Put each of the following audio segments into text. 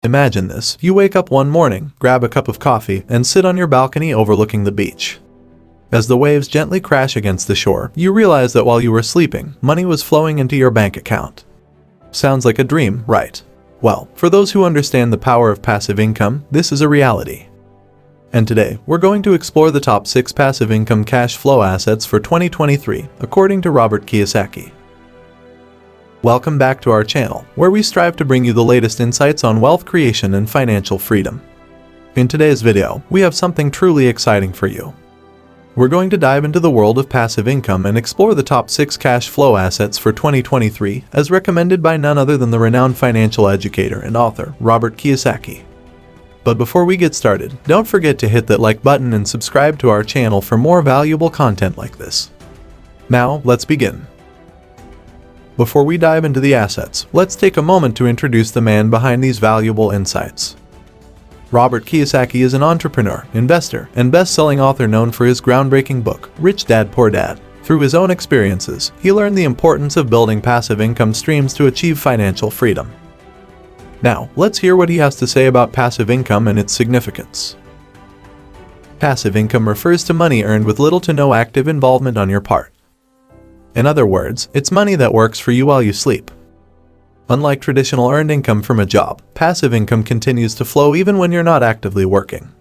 Imagine this. You wake up one morning, grab a cup of coffee, and sit on your balcony overlooking the beach. As the waves gently crash against the shore, you realize that while you were sleeping, money was flowing into your bank account. Sounds like a dream, right? Well, for those who understand the power of passive income, this is a reality. And today, we're going to explore the top 6 passive income cash flow assets for 2023, according to Robert Kiyosaki. Welcome back to our channel, where we strive to bring you the latest insights on wealth creation and financial freedom. In today's video, we have something truly exciting for you. We're going to dive into the world of passive income and explore the top 6 cash flow assets for 2023, as recommended by none other than the renowned financial educator and author, Robert Kiyosaki. But before we get started, don't forget to hit that like button and subscribe to our channel for more valuable content like this. Now, let's begin. Before we dive into the assets, let's take a moment to introduce the man behind these valuable insights. Robert Kiyosaki is an entrepreneur, investor, and best-selling author known for his groundbreaking book, Rich Dad Poor Dad. Through his own experiences, he learned the importance of building passive income streams to achieve financial freedom. Now, let's hear what he has to say about passive income and its significance. Passive income refers to money earned with little to no active involvement on your part. In other words, it's money that works for you while you sleep. Unlike traditional earned income from a job, passive income continues to flow even when you're not actively working.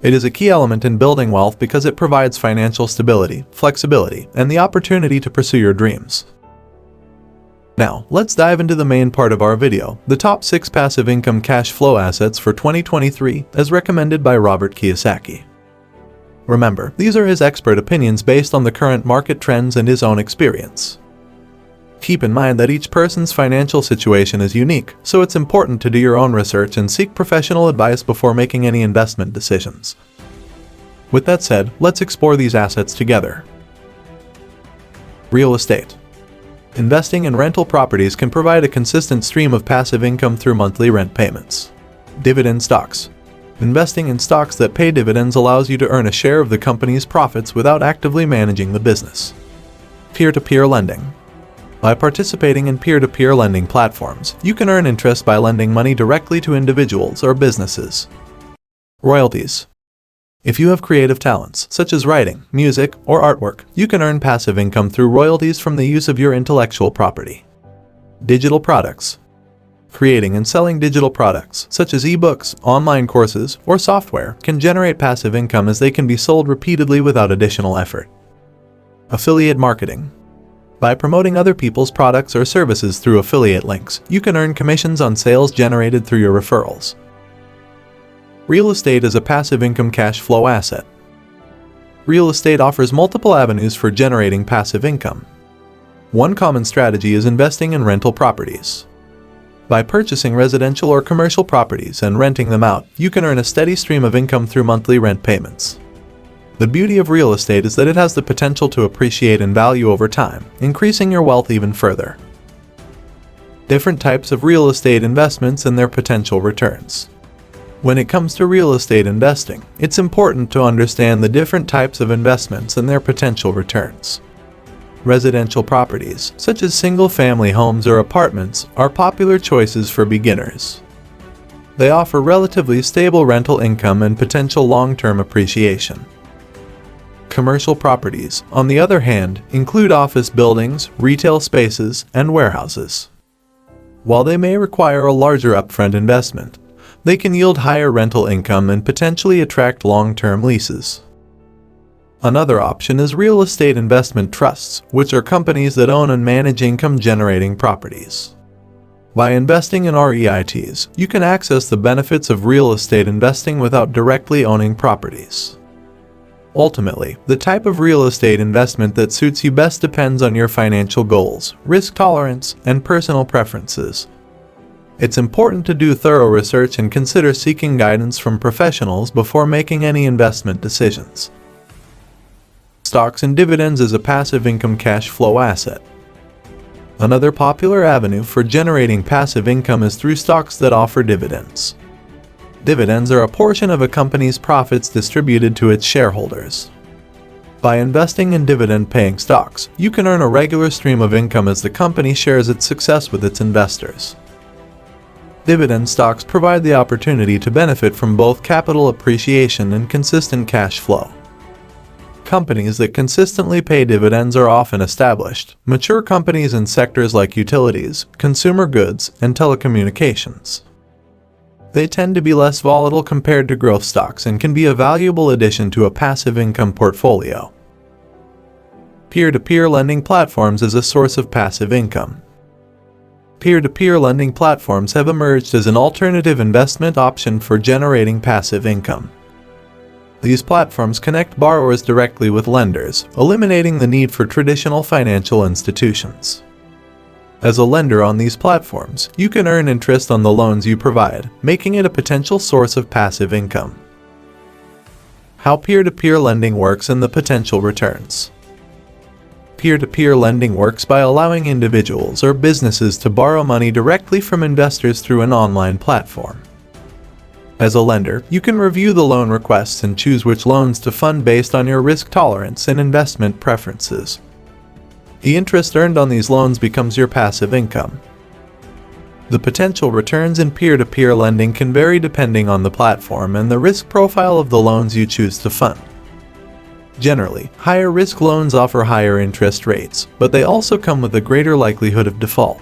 It is a key element in building wealth because it provides financial stability, flexibility, and the opportunity to pursue your dreams. Now, let's dive into the main part of our video, the top 6 passive income cash flow assets for 2023, as recommended by Robert Kiyosaki. Remember, these are his expert opinions based on the current market trends and his own experience. Keep in mind that each person's financial situation is unique, so it's important to do your own research and seek professional advice before making any investment decisions. With that said, let's explore these assets together. Real estate. Investing in rental properties can provide a consistent stream of passive income through monthly rent payments. Dividend stocks. Investing in stocks that pay dividends allows you to earn a share of the company's profits without actively managing the business. Peer-to-peer lending. By participating in peer-to-peer lending platforms, you can earn interest by lending money directly to individuals or businesses. Royalties. If you have creative talents, such as writing, music, or artwork, you can earn passive income through royalties from the use of your intellectual property. Digital products. Creating and selling digital products, such as ebooks, online courses, or software, can generate passive income as they can be sold repeatedly without additional effort. Affiliate marketing. By promoting other people's products or services through affiliate links, you can earn commissions on sales generated through your referrals. Real estate is a passive income cash flow asset. Real estate offers multiple avenues for generating passive income. One common strategy is investing in rental properties. By purchasing residential or commercial properties and renting them out, you can earn a steady stream of income through monthly rent payments. The beauty of real estate is that it has the potential to appreciate in value over time, increasing your wealth even further. Different types of real estate investments and their potential returns. When it comes to real estate investing, it's important to understand the different types of investments and their potential returns. Residential properties, such as single-family homes or apartments, are popular choices for beginners. They offer relatively stable rental income and potential long-term appreciation. Commercial properties, on the other hand, include office buildings, retail spaces, and warehouses. While they may require a larger upfront investment, they can yield higher rental income and potentially attract long-term leases. Another option is real estate investment trusts, which are companies that own and manage income-generating properties. By investing in REITs, you can access the benefits of real estate investing without directly owning properties. Ultimately, the type of real estate investment that suits you best depends on your financial goals, risk tolerance, and personal preferences. It's important to do thorough research and consider seeking guidance from professionals before making any investment decisions. Stocks and dividends is a passive income cash flow asset. Another popular avenue for generating passive income is through stocks that offer dividends. Dividends are a portion of a company's profits distributed to its shareholders. By investing in dividend-paying stocks, you can earn a regular stream of income as the company shares its success with its investors. Dividend stocks provide the opportunity to benefit from both capital appreciation and consistent cash flow. Companies that consistently pay dividends are often established, mature companies in sectors like utilities, consumer goods, and telecommunications. They tend to be less volatile compared to growth stocks and can be a valuable addition to a passive income portfolio. Peer-to-peer lending platforms as a source of passive income. Peer-to-peer lending platforms have emerged as an alternative investment option for generating passive income. These platforms connect borrowers directly with lenders, eliminating the need for traditional financial institutions. As a lender on these platforms, you can earn interest on the loans you provide, making it a potential source of passive income. How peer-to-peer lending works and the potential returns. Peer-to-peer lending works by allowing individuals or businesses to borrow money directly from investors through an online platform. As a lender, you can review the loan requests and choose which loans to fund based on your risk tolerance and investment preferences. The interest earned on these loans becomes your passive income. The potential returns in peer-to-peer lending can vary depending on the platform and the risk profile of the loans you choose to fund. Generally, higher risk loans offer higher interest rates, but they also come with a greater likelihood of default.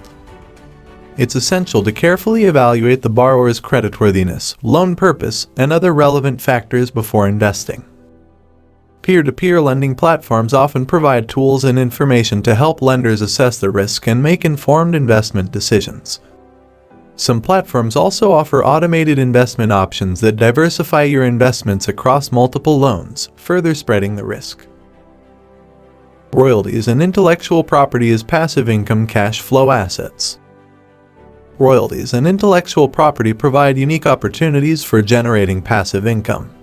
It's essential to carefully evaluate the borrower's creditworthiness, loan purpose, and other relevant factors before investing. Peer-to-peer lending platforms often provide tools and information to help lenders assess the risk and make informed investment decisions. Some platforms also offer automated investment options that diversify your investments across multiple loans, further spreading the risk. Royalties and intellectual property as passive income cash flow assets. Royalties and intellectual property provide unique opportunities for generating passive income.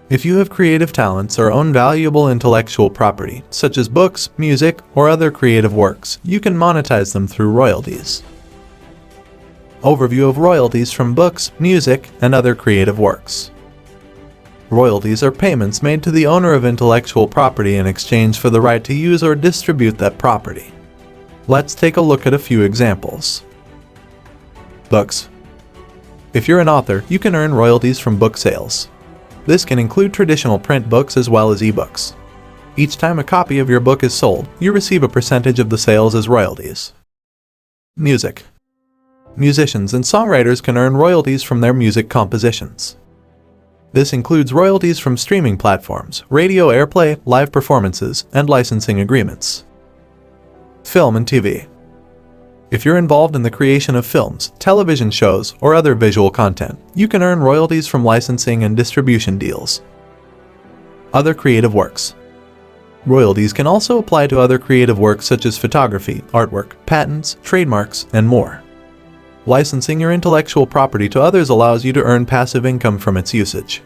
If you have creative talents or own valuable intellectual property, such as books, music, or other creative works, you can monetize them through royalties. Overview of royalties from books, music, and other creative works. Royalties are payments made to the owner of intellectual property in exchange for the right to use or distribute that property. Let's take a look at a few examples. Books. If you're an author, you can earn royalties from book sales. This can include traditional print books as well as ebooks. Each time a copy of your book is sold, you receive a percentage of the sales as royalties. Music. Musicians and songwriters can earn royalties from their music compositions. This includes royalties from streaming platforms, radio airplay, live performances, and licensing agreements. Film and TV. If you're involved in the creation of films, television shows, or other visual content, you can earn royalties from licensing and distribution deals. Other creative works. Royalties can also apply to other creative works such as photography, artwork, patents, trademarks, and more. Licensing your intellectual property to others allows you to earn passive income from its usage.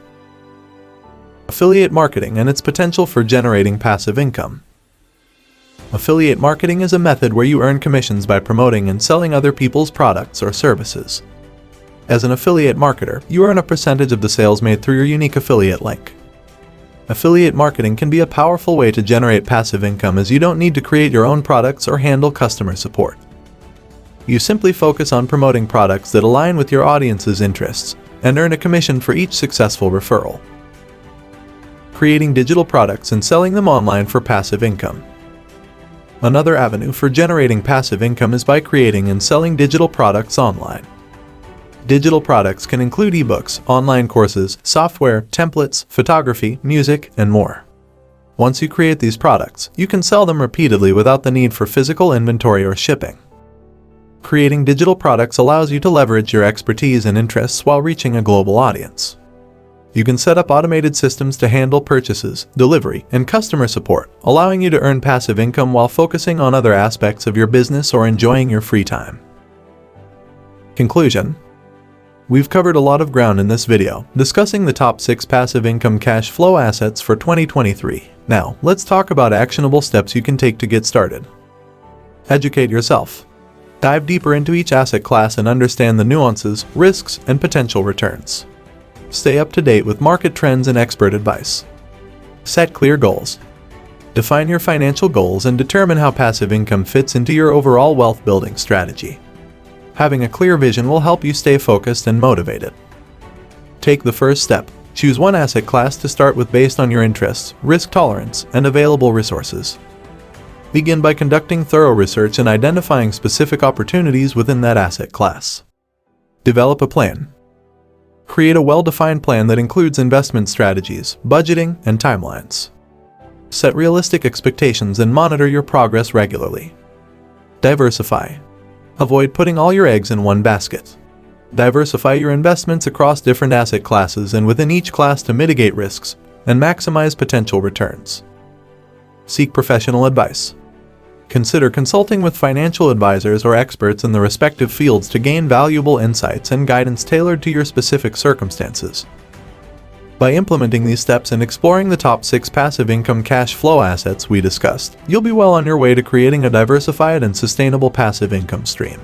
Affiliate marketing and its potential for generating passive income. Affiliate marketing is a method where you earn commissions by promoting and selling other people's products or services. As an affiliate marketer, you earn a percentage of the sales made through your unique affiliate link. Affiliate marketing can be a powerful way to generate passive income as you don't need to create your own products or handle customer support. You simply focus on promoting products that align with your audience's interests and earn a commission for each successful referral. Creating digital products and selling them online for passive income. Another avenue for generating passive income is by creating and selling digital products online. Digital products can include ebooks, online courses, software, templates, photography, music, and more. Once you create these products, you can sell them repeatedly without the need for physical inventory or shipping. Creating digital products allows you to leverage your expertise and interests while reaching a global audience. You can set up automated systems to handle purchases, delivery, and customer support, allowing you to earn passive income while focusing on other aspects of your business or enjoying your free time. Conclusion. We've covered a lot of ground in this video, discussing the top 6 passive income cash flow assets for 2023. Now, let's talk about actionable steps you can take to get started. Educate yourself. Dive deeper into each asset class and understand the nuances, risks, and potential returns. Stay up to date with market trends and expert advice. Set clear goals. Define your financial goals and determine how passive income fits into your overall wealth building strategy. Having a clear vision will help you stay focused and motivated. Take the first step. Choose one asset class to start with based on your interests, risk tolerance, and available resources. Begin by conducting thorough research and identifying specific opportunities within that asset class. Develop a plan. Create a well-defined plan that includes investment strategies, budgeting, and timelines. Set realistic expectations and monitor your progress regularly. Diversify. Avoid putting all your eggs in one basket. Diversify your investments across different asset classes and within each class to mitigate risks and maximize potential returns. Seek professional advice. Consider consulting with financial advisors or experts in the respective fields to gain valuable insights and guidance tailored to your specific circumstances. By implementing these steps and exploring the top 6 passive income cash flow assets we discussed, you'll be well on your way to creating a diversified and sustainable passive income stream.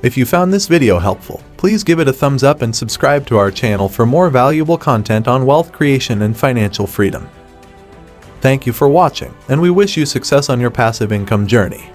If you found this video helpful, please give it a thumbs up and subscribe to our channel for more valuable content on wealth creation and financial freedom. Thank you for watching, and we wish you success on your passive income journey.